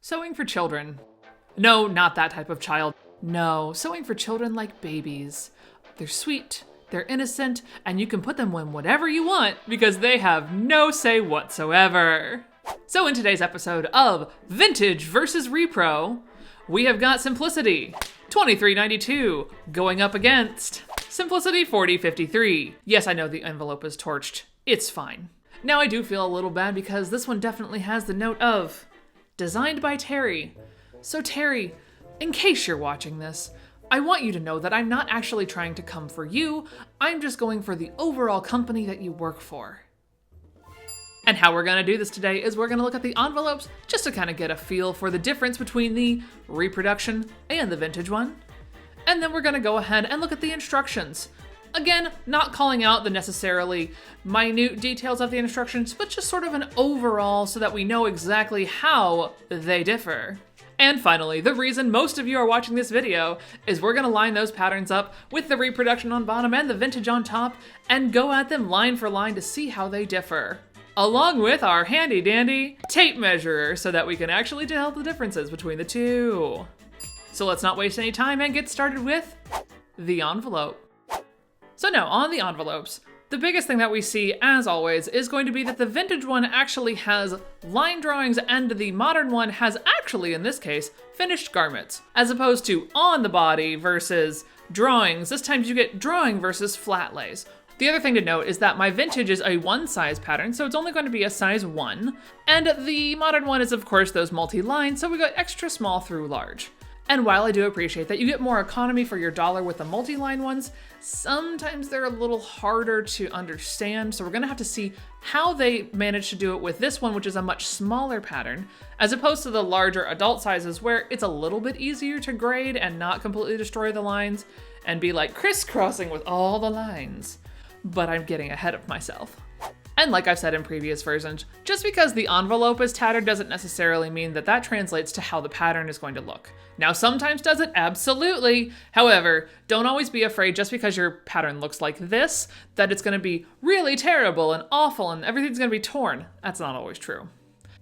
Sewing for children. No, not that type of child. No, sewing for children like babies. They're sweet, they're innocent, and you can put them in whatever you want because they have no say whatsoever. So in today's episode of Vintage versus Repro, we have got Simplicity, $23.92, going up against Simplicity, $40.53. Yes, I know the envelope is torched. It's fine. Now I do feel a little bad because this one definitely has the note of designed by Terry. So Terry, in case you're watching this, I want you to know that I'm not actually trying to come for you. I'm just going for the overall company that you work for. And how we're gonna do this today is we're gonna look at the envelopes just to kind of get a feel for the difference between the reproduction and the vintage one. And then we're gonna go ahead and look at the instructions. Again, not calling out the necessarily minute details of the instructions, but just sort of an overall so that we know exactly how they differ. And finally, the reason most of you are watching this video is we're gonna line those patterns up with the reproduction on bottom and the vintage on top and go at them line for line to see how they differ. Along with our handy dandy tape measure so that we can actually tell the differences between the two. So let's not waste any time and get started with the envelope. So now on the envelopes, the biggest thing that we see, as always, is going to be that the vintage one actually has line drawings and the modern one has actually, in this case, finished garments, as opposed to on the body versus drawings. This time you get drawing versus flat lays. The other thing to note is that my vintage is a one size pattern, so it's only going to be a size 1, and the modern one is of course those multi-lines, so we got extra small through large. And while I do appreciate that you get more economy for your dollar with the multi-line ones, sometimes they're a little harder to understand, so we're gonna have to see how they manage to do it with this one, which is a much smaller pattern, as opposed to the larger adult sizes where it's a little bit easier to grade and not completely destroy the lines and be like crisscrossing with all the lines. But I'm getting ahead of myself. And like I've said in previous versions, just because the envelope is tattered doesn't necessarily mean that that translates to how the pattern is going to look. Now, sometimes does it? Absolutely. However, don't always be afraid just because your pattern looks like this, that it's gonna be really terrible and awful and everything's gonna be torn. That's not always true.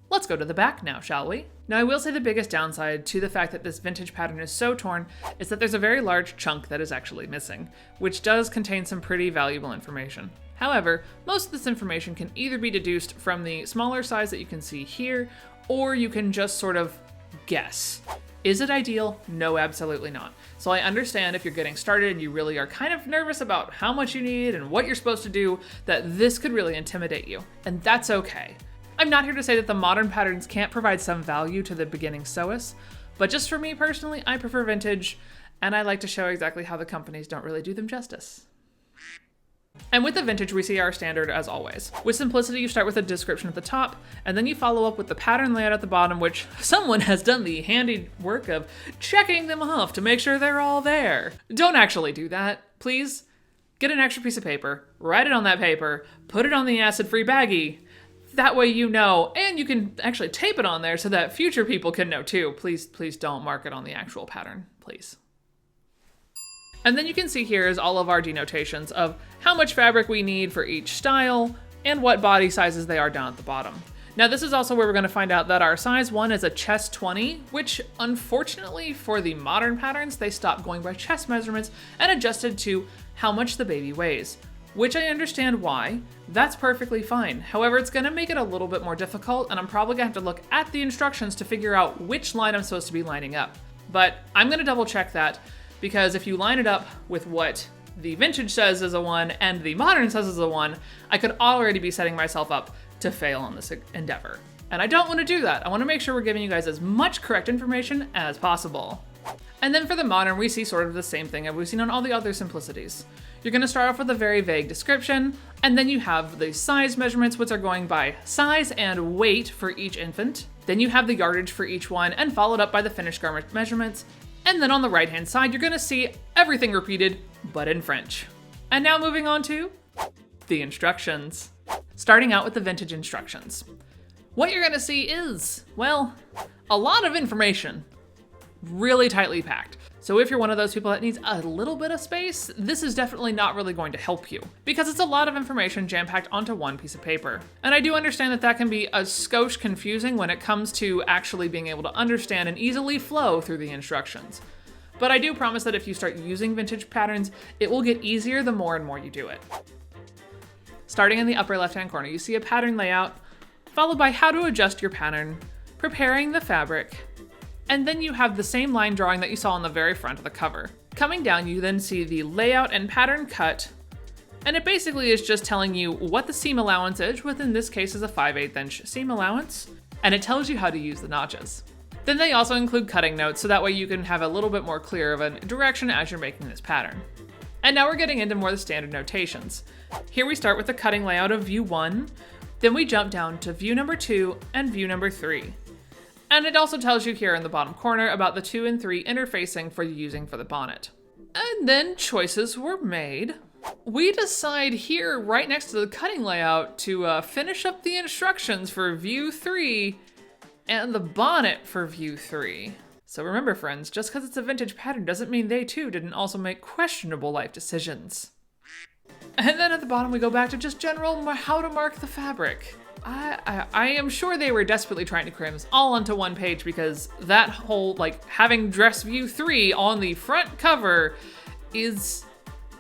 Let's go to the back now, shall we? Now, I will say the biggest downside to the fact that this vintage pattern is so torn is that there's a very large chunk that is actually missing, which does contain some pretty valuable information. However, most of this information can either be deduced from the smaller size that you can see here, or you can just sort of guess. Is it ideal? No, absolutely not. So I understand if you're getting started and you really are kind of nervous about how much you need and what you're supposed to do, that this could really intimidate you, and that's okay. I'm not here to say that the modern patterns can't provide some value to the beginning sewist, but just for me personally, I prefer vintage, and I like to show exactly how the companies don't really do them justice. And with the vintage, we see our standard as always. With Simplicity, you start with a description at the top, and then you follow up with the pattern layout at the bottom, which someone has done the handy work of checking them off to make sure they're all there. Don't actually do that, please. Get an extra piece of paper, write it on that paper, put it on the acid-free baggie. That way you know, and you can actually tape it on there so that future people can know too. Please don't mark it on the actual pattern, please. And then you can see here is all of our denotations of how much fabric we need for each style and what body sizes they are down at the bottom. Now this is also where we're gonna find out that our size 1 is a chest 20, which unfortunately for the modern patterns, they stopped going by chest measurements and adjusted to how much the baby weighs, which I understand why. That's perfectly fine. However, it's gonna make it a little bit more difficult, and I'm probably gonna have to look at the instructions to figure out which line I'm supposed to be lining up. But I'm gonna double check that, because if you line it up with what the vintage says is a 1 and the modern says is a 1, I could already be setting myself up to fail on this endeavor. And I don't want to do that. I want to make sure we're giving you guys as much correct information as possible. And then for the modern, we see sort of the same thing as we've seen on all the other simplicities. You're going to start off with a very vague description, and then you have the size measurements, which are going by size and weight for each infant. Then you have the yardage for each one, and followed up by the finished garment measurements. And then on the right-hand side, you're gonna see everything repeated, but in French. And now moving on to the instructions. Starting out with the vintage instructions. What you're gonna see is, well, a lot of information, really tightly packed. So if you're one of those people that needs a little bit of space, this is definitely not really going to help you because it's a lot of information jam-packed onto one piece of paper. And I do understand that that can be a skosh confusing when it comes to actually being able to understand and easily flow through the instructions. But I do promise that if you start using vintage patterns, it will get easier the more and more you do it. Starting in the upper left-hand corner, you see a pattern layout, followed by how to adjust your pattern, preparing the fabric, and then you have the same line drawing that you saw on the very front of the cover. Coming down, you then see the layout and pattern cut, and it basically is just telling you what the seam allowance is, which in this case is a 5/8 inch seam allowance, and it tells you how to use the notches. Then they also include cutting notes, so that way you can have a little bit more clear of a direction as you're making this pattern. And now we're getting into more of the standard notations. Here we start with the cutting layout of view 1, then we jump down to view number 2 and view number 3. And it also tells you here in the bottom corner about the 2 and 3 interfacing for using for the bonnet. And then choices were made. We decide here right next to the cutting layout to finish up the instructions for view 3 and the bonnet for view 3. So remember friends, just because it's a vintage pattern doesn't mean they too didn't also make questionable life decisions. And then at the bottom we go back to just general how to mark the fabric. I am sure they were desperately trying to cram this all onto one page because that whole, like, having dress view 3 on the front cover is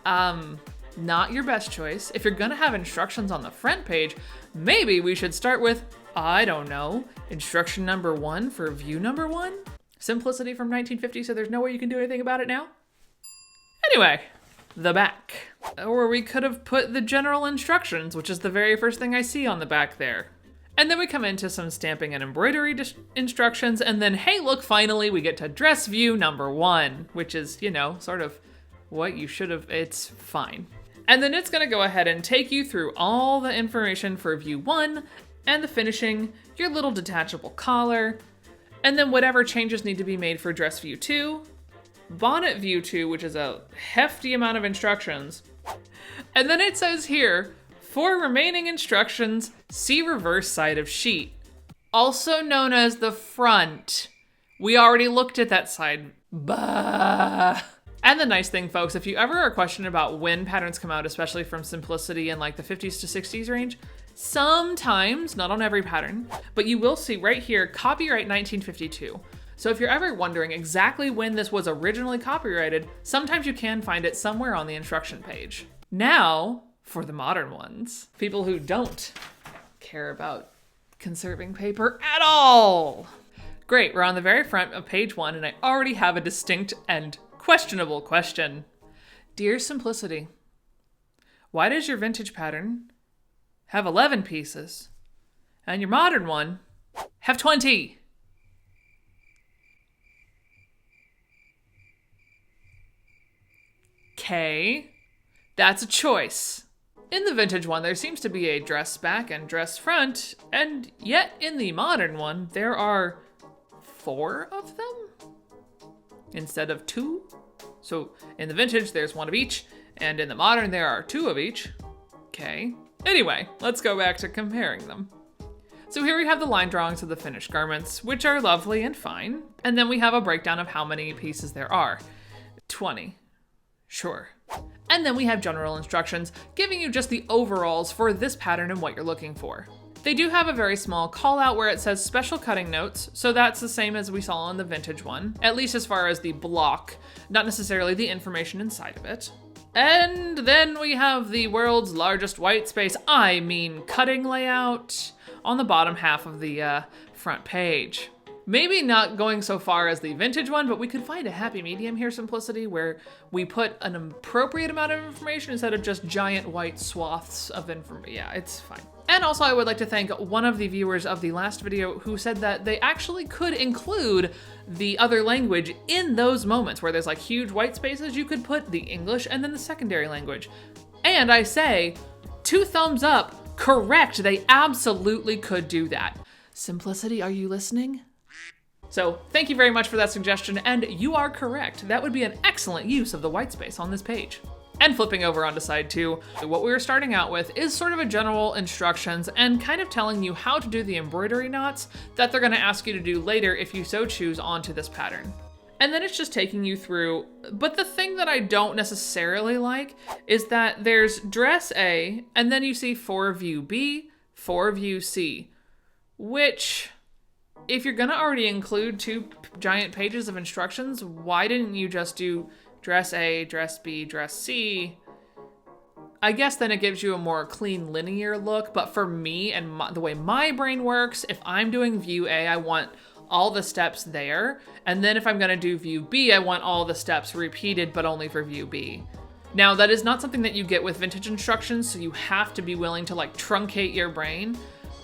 not your best choice. If you're gonna have instructions on the front page, maybe we should start with, I don't know, instruction number 1 for view number 1? Simplicity from 1950, so there's no way you can do anything about it now? Anyway, the back. Or we could have put the general instructions, which is the very first thing I see on the back there. And then we come into some stamping and embroidery instructions, and then, hey, look, finally we get to dress view number 1, which is, you know, sort of what you should have, it's fine. And then it's gonna go ahead and take you through all the information for view 1 and the finishing, your little detachable collar, and then whatever changes need to be made for dress view 2, bonnet view 2, which is a hefty amount of instructions. And then it says here, for remaining instructions, see reverse side of sheet, also known as the front. We already looked at that side. Bah. And the nice thing, folks, if you ever are questioning about when patterns come out, especially from Simplicity in like the 50s to 60s range, sometimes, not on every pattern, but you will see right here, copyright 1952. So if you're ever wondering exactly when this was originally copyrighted, sometimes you can find it somewhere on the instruction page. Now, for the modern ones, people who don't care about conserving paper at all. Great, we're on the very front of page 1, and I already have a distinct and questionable question. Dear Simplicity, why does your vintage pattern have 11 pieces and your modern one have 20? Okay, that's a choice. In the vintage one, there seems to be a dress back and dress front, and yet in the modern one, there are 4 of them instead of 2. So in the vintage, there's 1 of each, and in the modern, there are 2 of each. Okay. Anyway, let's go back to comparing them. So here we have the line drawings of the finished garments, which are lovely and fine. And then we have a breakdown of how many pieces there are. 20. Sure. And then we have general instructions, giving you just the overalls for this pattern and what you're looking for. They do have a very small call out where it says special cutting notes, so that's the same as we saw on the vintage one, at least as far as the block, not necessarily the information inside of it. And then we have the world's largest white space, I mean cutting layout, on the bottom half of the front page. Maybe not going so far as the vintage one, but we could find a happy medium here, Simplicity, where we put an appropriate amount of information instead of just giant white swaths of information. Yeah, it's fine. And also I would like to thank one of the viewers of the last video who said that they actually could include the other language in those moments where there's like huge white spaces. You could put the English and then the secondary language. And I say, 2 thumbs up, correct, they absolutely could do that. Simplicity, are you listening? So thank you very much for that suggestion, and you are correct. That would be an excellent use of the white space on this page. And flipping over onto side 2, what we were starting out with is sort of a general instructions and kind of telling you how to do the embroidery knots that they're gonna ask you to do later if you so choose onto this pattern. And then it's just taking you through. But the thing that I don't necessarily like is that there's dress A, and then you see for view B, for view C, which, if you're gonna already include 2 giant pages of instructions, why didn't you just do dress A, dress B, dress C? I guess then it gives you a more clean linear look, but for me and the way my brain works, if I'm doing view A, I want all the steps there. And then if I'm gonna do view B, I want all the steps repeated, but only for view B. Now, that is not something that you get with vintage instructions, so you have to be willing to like truncate your brain.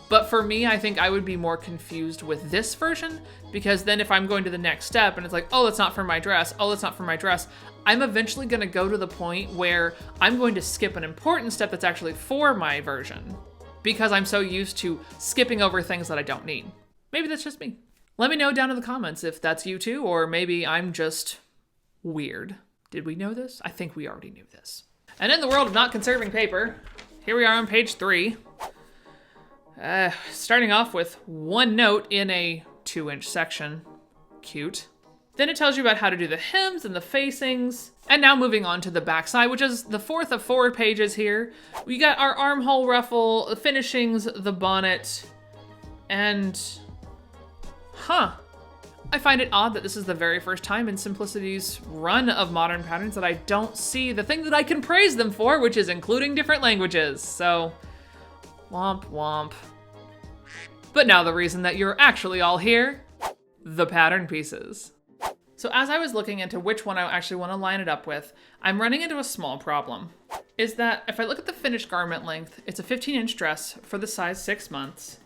But for me, I think I would be more confused with this version, because then if I'm going to the next step and it's like, oh, that's not for my dress, oh, that's not for my dress, I'm eventually gonna go to the point where I'm going to skip an important step that's actually for my version, because I'm so used to skipping over things that I don't need. Maybe that's just me. Let me know down in the comments if that's you too, or maybe I'm just weird. Did we know this? I think we already knew this. And in the world of not conserving paper, here we are on page 3. Starting off with one note in a 2-inch section. Cute. Then it tells you about how to do the hems and the facings. And now moving on to the backside, which is the 4th of 4 pages here. We got our armhole ruffle, the finishings, the bonnet, and I find it odd that this is the very first time in Simplicity's run of modern patterns that I don't see the thing that I can praise them for, which is including different languages. So, womp womp. But now the reason that you're actually all here, the pattern pieces. So as I was looking into which one I actually want to line it up with, I'm running into a small problem. Is that if I look at the finished garment length, it's a 15-inch dress for the size 6 months.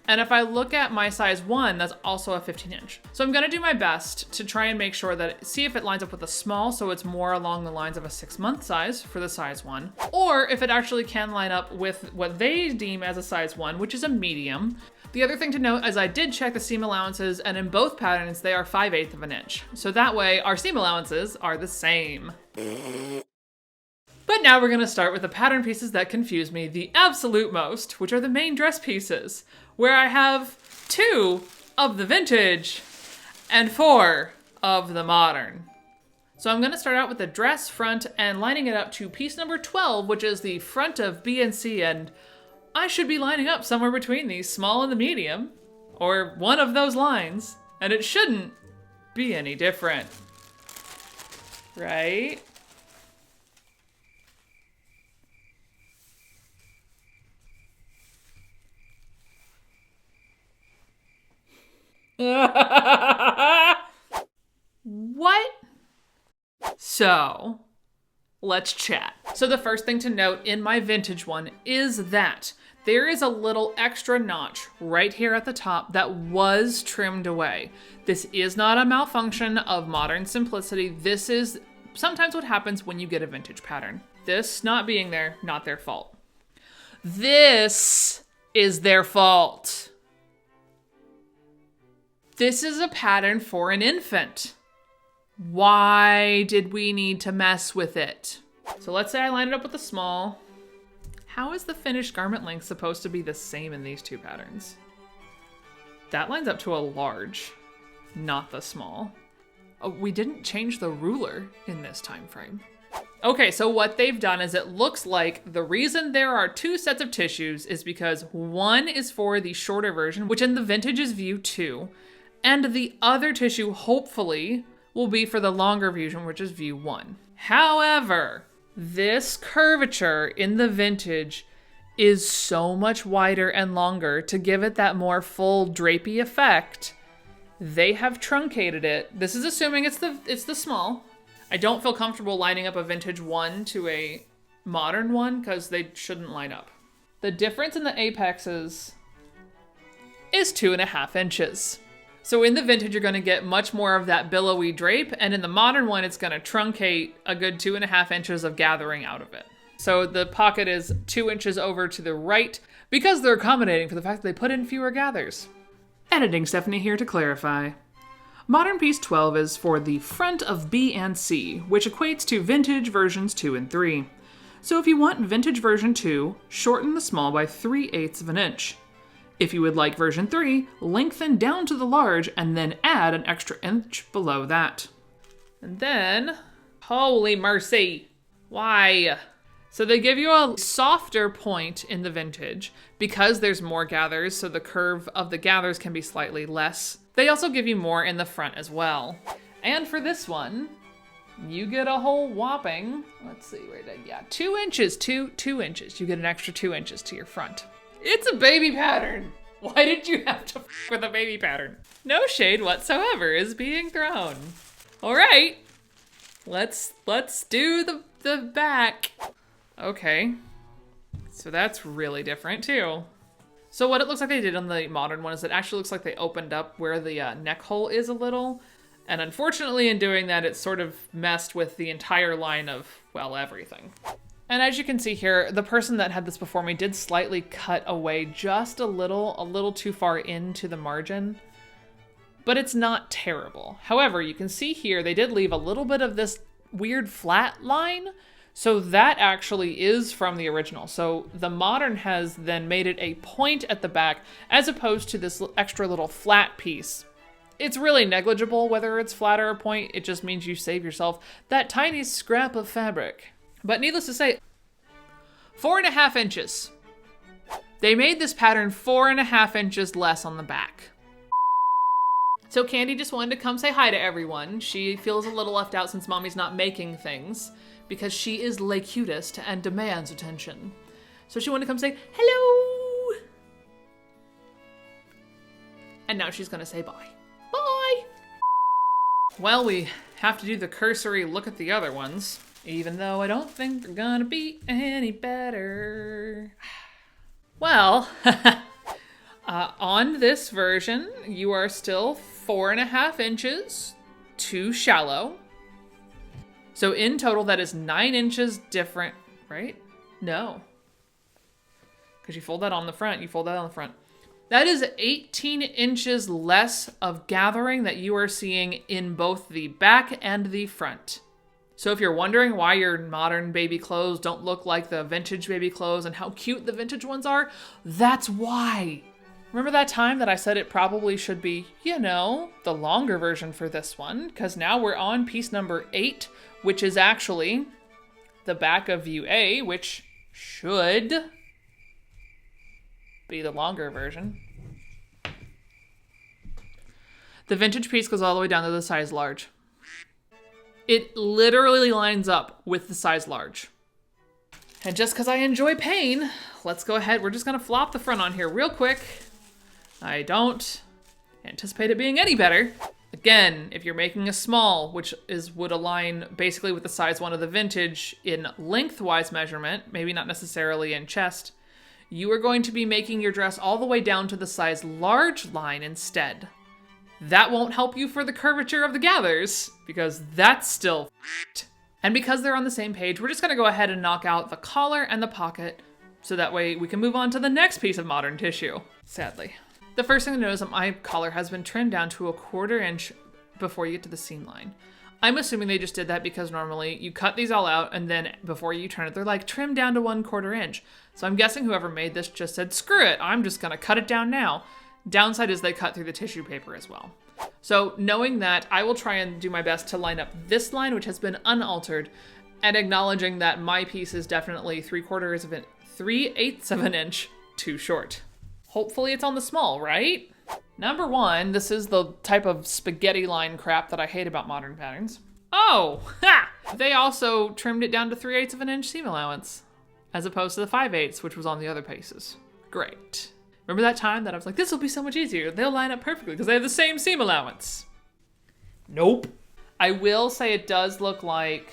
And if I look at my size 1, that's also a 15-inch. So I'm gonna do my best to try and make sure that, see if it lines up with a small, so it's more along the lines of a 6-month size for the size 1, or if it actually can line up with what they deem as a size 1, which is a medium. The other thing to note is I did check the seam allowances, and in both patterns, they are 5/8 of an inch. So that way, our seam allowances are the same. But now we're gonna start with the pattern pieces that confuse me the absolute most, which are the main dress pieces, where I have 2 of the vintage and 4 of the modern. So I'm gonna start out with the dress front and lining it up to piece number 12, which is the front of B and C, and I should be lining up somewhere between these small and the medium, or one of those lines, and it shouldn't be any different, right? What? So, let's chat. So the first thing to note in my vintage one is that there is a little extra notch right here at the top that was trimmed away. This is not a malfunction of modern simplicity. This is sometimes what happens when you get a vintage pattern. This not being there, not their fault. This is their fault. This is a pattern for an infant. Why did we need to mess with it? So let's say I line it up with a small. How is the finished garment length supposed to be the same in these 2 patterns? That lines up to a large, not the small. Oh, we didn't change the ruler in this time frame. Okay, so what they've done is it looks like the reason there are 2 sets of tissues is because one is for the shorter version, which in the vintage is view 2, and the other tissue, hopefully, will be for the longer version, which is view 1. However, this curvature in the vintage is so much wider and longer to give it that more full drapey effect. They have truncated it. This is assuming it's the small. I don't feel comfortable lining up a vintage one to a modern one because they shouldn't line up. The difference in the apexes is 2.5 inches. So in the vintage, you're gonna get much more of that billowy drape, and in the modern one, it's gonna truncate a good 2.5 inches of gathering out of it. So the pocket is 2 inches over to the right because they're accommodating for the fact that they put in fewer gathers. Editing Stephanie here to clarify. Modern piece 12 is for the front of B and C, which equates to vintage versions 2 and 3. So if you want vintage version 2, shorten the small by 3/8 of an inch. If you would like version 3, lengthen down to the large and then add an extra inch below that. And then, holy mercy, why? So they give you a softer point in the vintage because there's more gathers, so the curve of the gathers can be slightly less. They also give you more in the front as well. And for this one, you get a whole whopping, let's see, 2 inches, two inches. You get an extra 2 inches to your front. It's a baby pattern. Why did you have to with a baby pattern? No shade whatsoever is being thrown. All right, let's do the back. Okay, so that's really different too. So what it looks like they did on the modern one is it actually looks like they opened up where the neck hole is a little. And unfortunately in doing that, it sort of messed with the entire line of, well, everything. And as you can see here, the person that had this before me did slightly cut away just a little too far into the margin, but it's not terrible. However, you can see here, they did leave a little bit of this weird flat line. So that actually is from the original. So the modern has then made it a point at the back as opposed to this extra little flat piece. It's really negligible whether it's flat or a point. It just means you save yourself that tiny scrap of fabric. But needless to say, 4.5 inches. They made this pattern 4.5 inches less on the back. So Candy just wanted to come say hi to everyone. She feels a little left out since Mommy's not making things because she is le cutest and demands attention. So she wanted to come say hello. And now she's gonna say bye. Bye! Well, we have to do the cursory look at the other ones, even though I don't think they're gonna be any better. Well, on this version, you are still 4.5 inches too shallow. So in total, that is 9 inches different, right? No. Because you fold that on the front, That is 18 inches less of gathering that you are seeing in both the back and the front. So if you're wondering why your modern baby clothes don't look like the vintage baby clothes and how cute the vintage ones are, that's why. Remember that time that I said it probably should be, you know, the longer version for this one? Because now we're on piece number 8, which is actually the back of view A, which should be the longer version. The vintage piece goes all the way down to the size large. It literally lines up with the size large. And just because I enjoy pain, let's go ahead. We're just going to flop the front on here real quick. I don't anticipate it being any better. Again, if you're making a small, which would align basically with the size 1 of the vintage in lengthwise measurement, maybe not necessarily in chest, you are going to be making your dress all the way down to the size large line instead. That won't help you for the curvature of the gathers, because that's still f***ed. And because they're on the same page, we're just gonna go ahead and knock out the collar and the pocket, so that way we can move on to the next piece of modern tissue, sadly. The first thing to notice is that my collar has been trimmed down to 1/4 inch before you get to the seam line. I'm assuming they just did that because normally you cut these all out and then before you turn it, they're like, trim down to 1/4 inch. So I'm guessing whoever made this just said, screw it, I'm just gonna cut it down now. Downside is they cut through the tissue paper as well. So knowing that, I will try and do my best to line up this line, which has been unaltered, and acknowledging that my piece is definitely 3/8 of an inch too short. Hopefully it's on the small, right? Number 1, this is the type of spaghetti line crap that I hate about modern patterns. Oh, ha! They also trimmed it down to 3/8 of an inch seam allowance, as opposed to the 5/8, which was on the other pieces. Great. Remember that time that I was like, this will be so much easier. They'll line up perfectly because they have the same seam allowance. Nope. I will say it does look like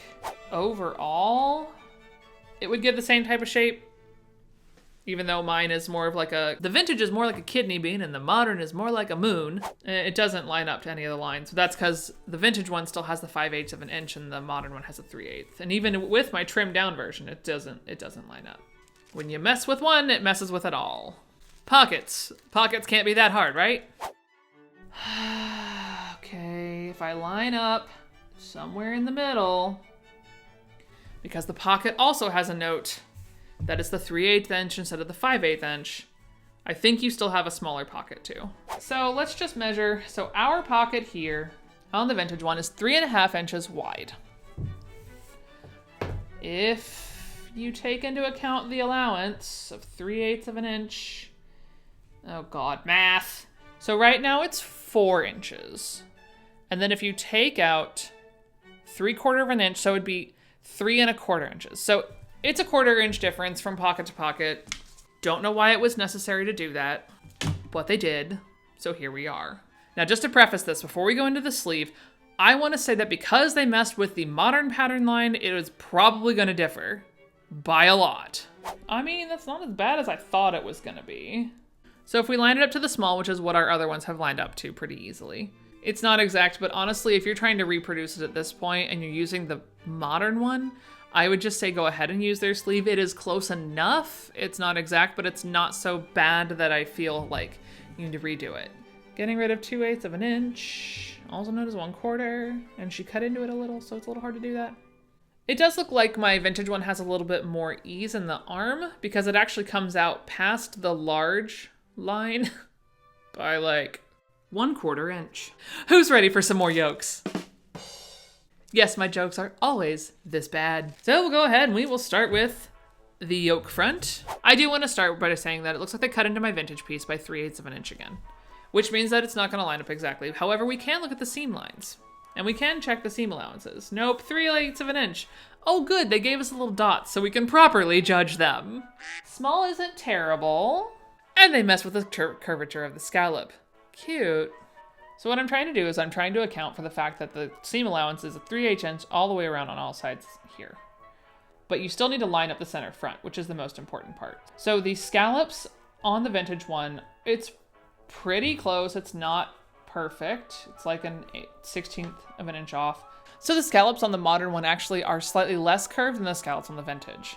overall, it would give the same type of shape. Even though mine is more of like the vintage is more like a kidney bean and the modern is more like a moon. It doesn't line up to any of the lines. So that's because the vintage one still has the 5/8 of an inch and the modern one has a 3/8. And even with my trimmed down version, it doesn't line up. When you mess with one, it messes with it all. Pockets. Pockets can't be that hard, right? Okay, if I line up somewhere in the middle, because the pocket also has a note that it's the 3/8 inch instead of the 5/8 inch, I think you still have a smaller pocket too. So let's just measure. So our pocket here on the vintage one is 3.5 inches wide. If you take into account the allowance of 3/8 of an inch, oh God, math. So right now it's 4 inches. And then if you take out 3/4 of an inch, so it'd be 3¼ inches. So it's a 1/4 inch difference from pocket to pocket. Don't know why it was necessary to do that, but they did. So here we are. Now, just to preface this, before we go into the sleeve, I want to say that because they messed with the modern pattern line, it was probably going to differ by a lot. I mean, that's not as bad as I thought it was going to be. So if we line it up to the small, which is what our other ones have lined up to pretty easily, it's not exact, but honestly, if you're trying to reproduce it at this point and you're using the modern one, I would just say go ahead and use their sleeve. It is close enough. It's not exact, but it's not so bad that I feel like you need to redo it. Getting rid of 2/8 of an inch, also known as 1/4, and she cut into it a little, so it's a little hard to do that. It does look like my vintage one has a little bit more ease in the arm because it actually comes out past the large line by like 1/4 inch. Who's ready for some more yolks? Yes, my jokes are always this bad. So we'll go ahead and we will start with the yoke front. I do want to start by saying that it looks like they cut into my vintage piece by 3/8 of an inch again, which means that it's not going to line up exactly. However, we can look at the seam lines and we can check the seam allowances. Nope, 3/8 of an inch. Oh good, they gave us a little dot so we can properly judge them. Small isn't terrible. And they mess with the curvature of the scallop. Cute. So what I'm trying to do is I'm trying to account for the fact that the seam allowance is a 3/8 inch all the way around on all sides here. But you still need to line up the center front, which is the most important part. So the scallops on the vintage one, it's pretty close. It's not perfect. It's like an 1/16 of an inch off. So the scallops on the modern one actually are slightly less curved than the scallops on the vintage.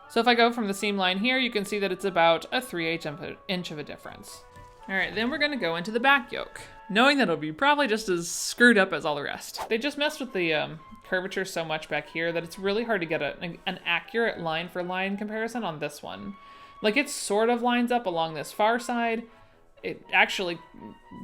So if I go from the seam line here, you can see that it's about a 3/8 inch of a difference. All right, then we're gonna go into the back yoke, knowing that it'll be probably just as screwed up as all the rest. They just messed with the curvature so much back here that it's really hard to get an accurate line for line comparison on this one. Like it sort of lines up along this far side. It actually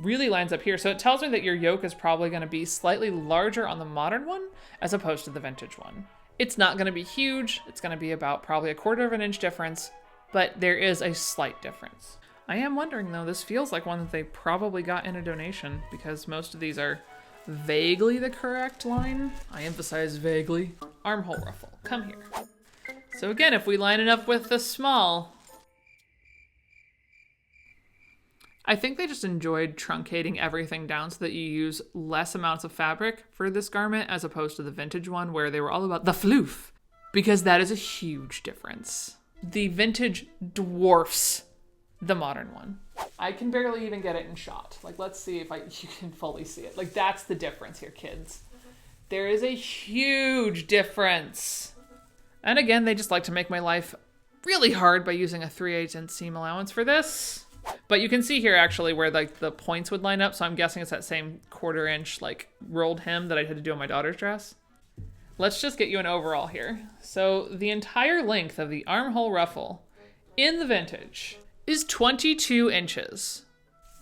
really lines up here. So it tells me that your yoke is probably gonna be slightly larger on the modern one as opposed to the vintage one. It's not gonna be huge. It's gonna be about probably 1/4 inch difference, but there is a slight difference. I am wondering though, this feels like one that they probably got in a donation because most of these are vaguely the correct line. I emphasize vaguely. Armhole ruffle, come here. So again, if we line it up with the small, I think they just enjoyed truncating everything down so that you use less amounts of fabric for this garment as opposed to the vintage one where they were all about the floof, because that is a huge difference. The vintage dwarfs the modern one. I can barely even get it in shot. Like, let's see if you can fully see it. Like, that's the difference here, kids. There is a huge difference. And again, they just like to make my life really hard by using a 3/8 inch seam allowance for this. But you can see here actually where like the points would line up. So I'm guessing it's that same 1/4 inch like rolled hem that I had to do on my daughter's dress. Let's just get you an overall here. So the entire length of the armhole ruffle in the vintage is 22 inches.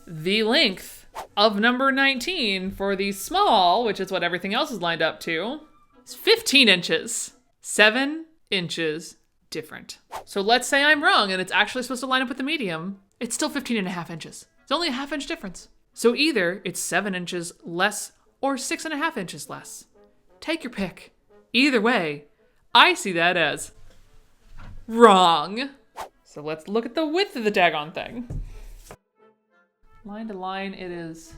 The length of number 19 for the small, which is what everything else is lined up to, is 15 inches. 7 inches different. So let's say I'm wrong and it's actually supposed to line up with the medium. It's still 15.5 inches. It's only a 1/2 inch difference. So either it's 7 inches less or 6.5 inches less. Take your pick. Either way, I see that as wrong. So let's look at the width of the daggone thing. Line to line, it is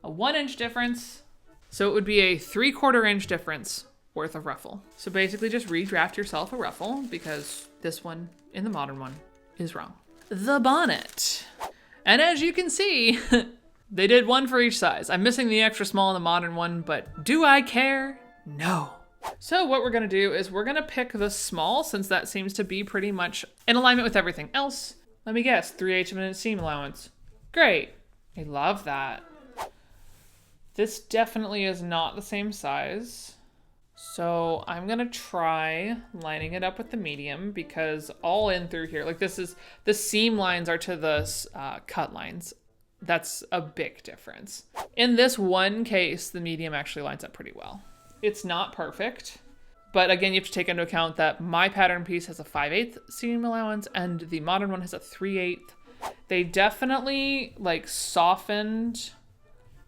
a 1 inch difference. So it would be a 3/4 inch difference worth of ruffle. So basically just redraft yourself a ruffle because this one in the modern one is wrong. The bonnet. And as you can see, they did one for each size. I'm missing the extra small in the modern one, but do I care? No. So what we're gonna do is we're gonna pick the small since that seems to be pretty much in alignment with everything else. Let me guess, 3/8 of an inch seam allowance. Great, I love that. This definitely is not the same size. So I'm gonna try lining it up with the medium because all in through here, like this is, the seam lines are to the cut lines. That's a big difference. In this one case, the medium actually lines up pretty well. It's not perfect, but again, you have to take into account that my pattern piece has a 5/8 seam allowance and the modern one has a 3/8. They definitely like softened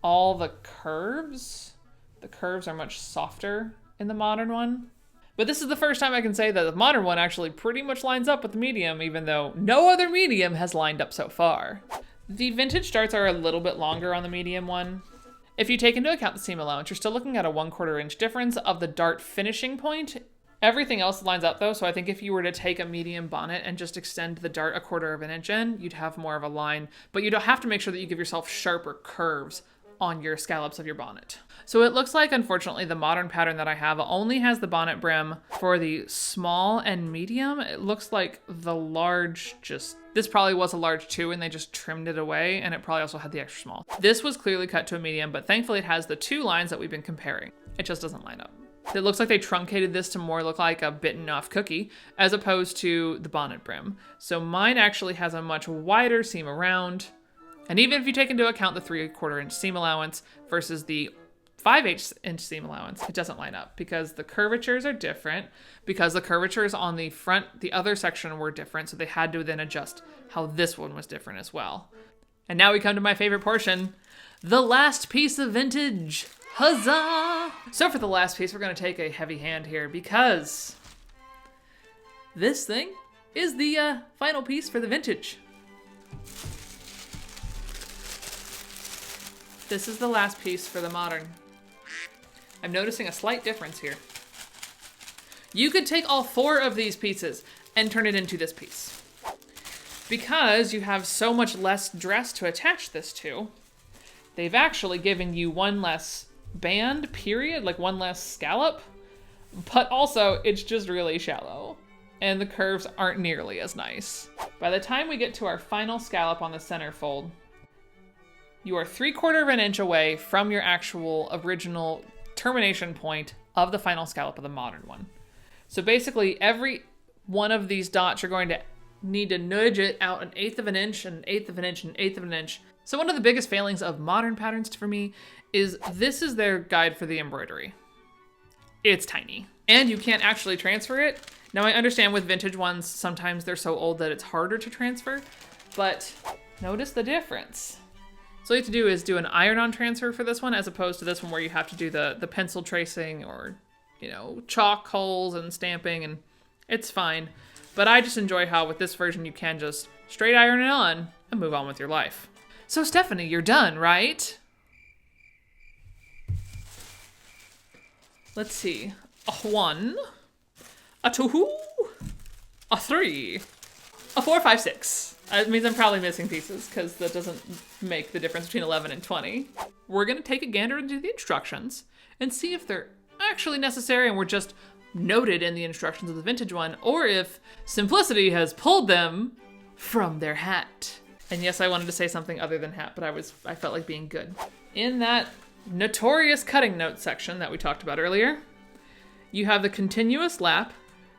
all the curves. The curves are much softer in the modern one. But this is the first time I can say that the modern one actually pretty much lines up with the medium, even though no other medium has lined up so far. The vintage darts are a little bit longer on the medium one. If you take into account the seam allowance, you're still looking at a 1/4 inch difference of the dart finishing point. Everything else lines up though, so I think if you were to take a medium bonnet and just extend the dart 1/4 of an inch in, you'd have more of a line, but you don't have to make sure that you give yourself sharper curves on your scallops of your bonnet. So it looks like, unfortunately, the modern pattern that I have only has the bonnet brim for the small and medium. It looks like the large this probably was a large too, and they just trimmed it away, and it probably also had the extra small. This was clearly cut to a medium, but thankfully it has the two lines that we've been comparing. It just doesn't line up. It looks like they truncated this to more look like a bitten off cookie as opposed to the bonnet brim. So mine actually has a much wider seam around. And even if you take into account the 3/4 inch seam allowance versus the 5/8 inch seam allowance, it doesn't line up because the curvatures are different, because the curvatures on the front, the other section were different. So they had to then adjust how this one was different as well. And now we come to my favorite portion, the last piece of vintage. Huzzah! So for the last piece, we're going to take a heavy hand here because this thing is the final piece for the vintage. This is the last piece for the modern. I'm noticing a slight difference here. You could take all 4 of these pieces and turn it into this piece. Because you have so much less dress to attach this to, they've actually given you one less band, period, like one less scallop, but also it's just really shallow and the curves aren't nearly as nice. By the time we get to our final scallop on the center fold, you are 3/4 of an inch away from your actual original termination point of the final scallop of the modern one. So basically every one of these dots you're going to need to nudge it out 1/8 of an inch, and 1/8 of an inch, and 1/8 of an inch. So one of the biggest failings of modern patterns for me is this is their guide for the embroidery. It's tiny and you can't actually transfer it. Now I understand with vintage ones, sometimes they're so old that it's harder to transfer, but notice the difference. So all you have to do is do an iron-on transfer for this one, as opposed to this one where you have to do the pencil tracing or, you know, chalk holes and stamping, and it's fine. But I just enjoy how with this version you can just straight iron it on and move on with your life. So Stephanie, you're done, right? Let's see. A 1, a 2, a 3, a 4, 5, 6. It means I'm probably missing pieces because that doesn't make the difference between 11 and 20. We're going to take a gander into the instructions and see if they're actually necessary and were just noted in the instructions of the vintage one, or if simplicity has pulled them from their hat. And yes, I wanted to say something other than hat, but I felt like being good. In that notorious cutting notes section that we talked about earlier, you have the continuous lap,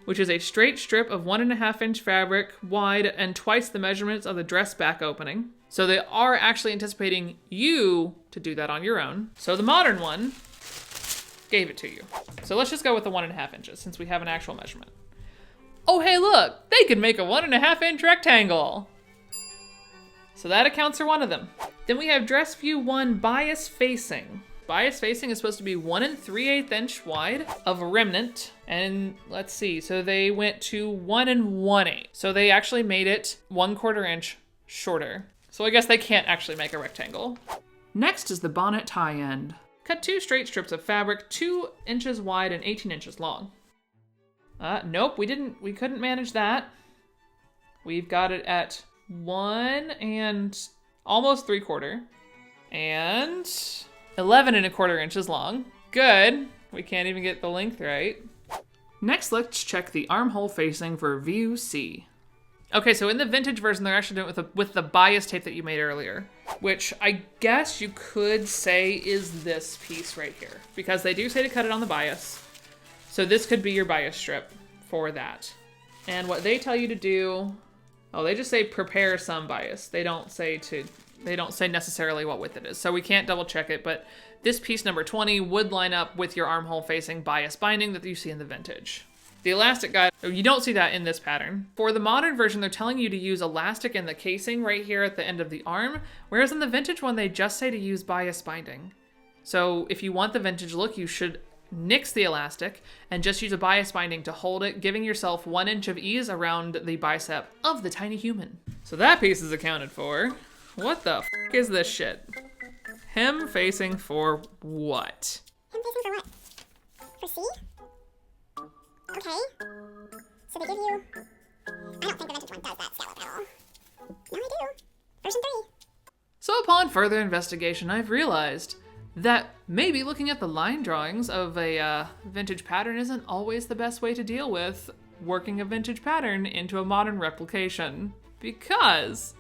which is a straight strip of 1.5 inch fabric wide and twice the measurements of the dress back opening. So they are actually anticipating you to do that on your own. So the modern one gave it to you. So let's just go with the 1.5 inches since we have an actual measurement. Oh, hey, look, they can make a 1.5 inch rectangle. So that accounts for one of them. Then we have dress view 1 bias facing. Bias facing is supposed to be 1 3/8 inch wide of a remnant. And let's see, so they went to 1 1/8. So they actually made it 1/4 inch shorter. So I guess they can't actually make a rectangle. Next is the bonnet tie end. Cut 2 straight strips of fabric, 2 inches wide and 18 inches long. Nope, we couldn't manage that. We've got it at 1 and almost 3/4 and 11 1/4 inches long. Good. We can't even get the length right. Next, let's check the armhole facing for view C. Okay, so in the vintage version, they're actually doing it with the bias tape that you made earlier, which I guess you could say is this piece right here, because they do say to cut it on the bias. So this could be your bias strip for that. And what they tell you to do, oh, they just say prepare some bias. They don't say necessarily what width it is. So we can't double check it, but this piece number 20 would line up with your armhole facing bias binding that you see in the vintage. The elastic guide, you don't see that in this pattern. For the modern version, they're telling you to use elastic in the casing right here at the end of the arm, whereas in the vintage one, they just say to use bias binding. So if you want the vintage look, you should nix the elastic and just use a bias binding to hold it, giving yourself 1 inch of ease around the bicep of the tiny human. So that piece is accounted for. What the f is this shit? Him facing for what? Him facing for what? For C? Okay. So they give you... I don't think the vintage one does that scallop at all. No, they do. Version 3. So upon further investigation, I've realized that maybe looking at the line drawings of a vintage pattern isn't always the best way to deal with working a vintage pattern into a modern replication. Because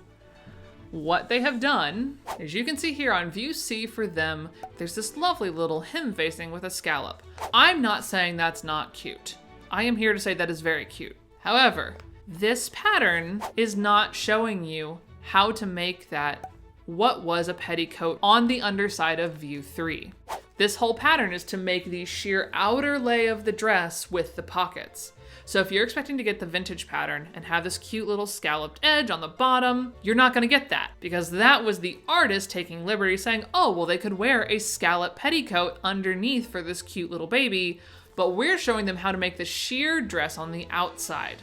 what they have done, as you can see here on view C for them, there's this lovely little him facing with a scallop. I'm not saying that's not cute. I am here to say that is very cute. However, this pattern is not showing you how to make that what was a petticoat on the underside of view 3. This whole pattern is to make the sheer outer lay of the dress with the pockets. So if you're expecting to get the vintage pattern and have this cute little scalloped edge on the bottom, you're not gonna get that, because that was the artist taking liberty saying, oh, well, they could wear a scallop petticoat underneath for this cute little baby, but we're showing them how to make the sheer dress on the outside.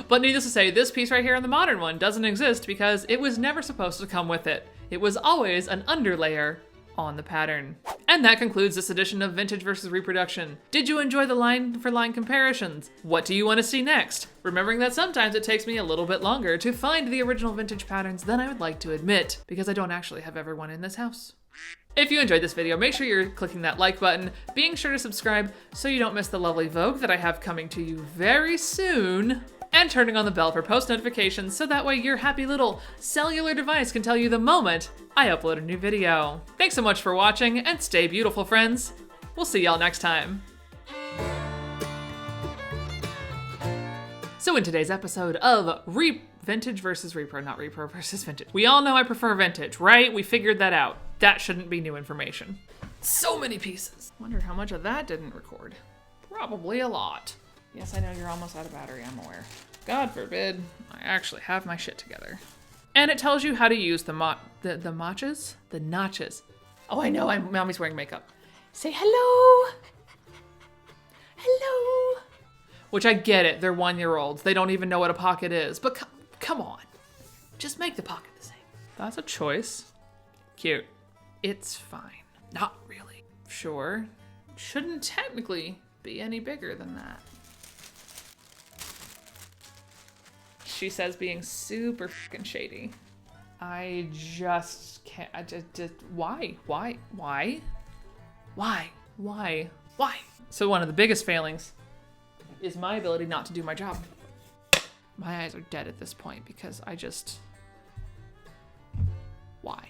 But needless to say, this piece right here in the modern one doesn't exist because it was never supposed to come with it. It was always an underlayer on the pattern. And that concludes this edition of Vintage versus Reproduction. Did you enjoy the line for line comparisons? What do you want to see next? Remembering that sometimes it takes me a little bit longer to find the original vintage patterns than I would like to admit, because I don't actually have everyone in this house. If you enjoyed this video, make sure you're clicking that like button, being sure to subscribe so you don't miss the lovely Vogue that I have coming to you very soon, and turning on the bell for post notifications so that way your happy little cellular device can tell you the moment I upload a new video. Thanks so much for watching, and stay beautiful, friends. We'll see y'all next time. So in today's episode of Vintage versus Repro, not Repro versus Vintage. We all know I prefer vintage, right? We figured that out. That shouldn't be new information. So many pieces. Wonder how much of that didn't record. Probably a lot. Yes, I know you're almost out of battery, I'm aware. God forbid I actually have my shit together. And it tells you how to use the notches? The notches. Oh, I know, Mommy's wearing makeup. Say hello. Hello. Which I get it, they're 1-year-olds. They don't even know what a pocket is, but come on. Just make the pocket the same. That's a choice. Cute. It's fine. Not really. Sure. Shouldn't technically be any bigger than that. She says being super fucking shady. I just can't, why? So one of the biggest failings is my ability not to do my job. My eyes are dead at this point because why?